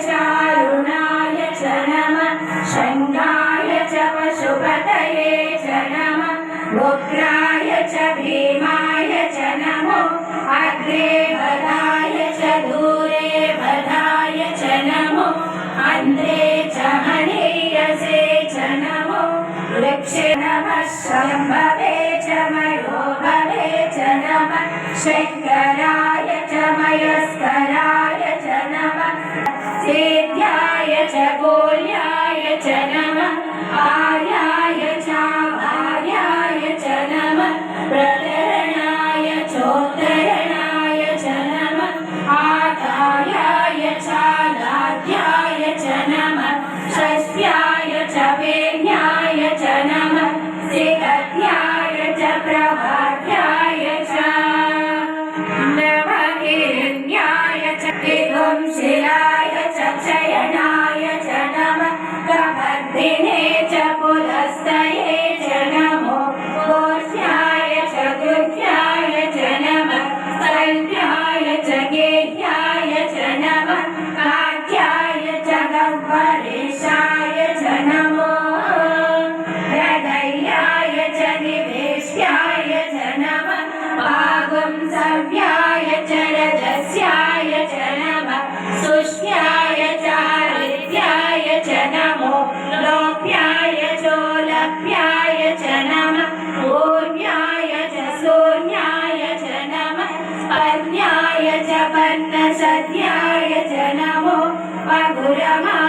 चारुणाय च नमः शङ्गाय च पशुपतये च नमः उग्राय च भीमाय च नमो अग्रे वधाय च दूरे वधाय च नमो अन्ध्रे च मणीयसे च नमो वृक्षे नमः शम्भवे च मयोभवे च नमः शङ्कराय च मयस्कराय च नमः सेद्याय च गोल्याय च नमः आर्याय च भार्याय च नमः प्रतरणाय चोत्तरणाय च नमः आदायाय च लाद्याय च नमः षष्ट्याय च वेद्याय च नमः सिगत्याय च प्रभात्याय च नवहिरण्याय च शिलाय च शयनाय च नमः प्रवर्धिने च पुलस्तये च नमो घोष्याय च कृत्याय च नमः कल्प्याय च गेह्याय च नमः काट्याय च गह्वरेशाय च नमो हृदयाय च निवेश्याय च नमः पागुंसव्याय च रजस्याय च नमः सुष्म्याय च हृद्याय च नमो लोप्याय चोलप्याय च नमः ऊर्व्याय च शून्याय च नमः पर्ण्याय च पर्णसद्याय च नमो पगुरमा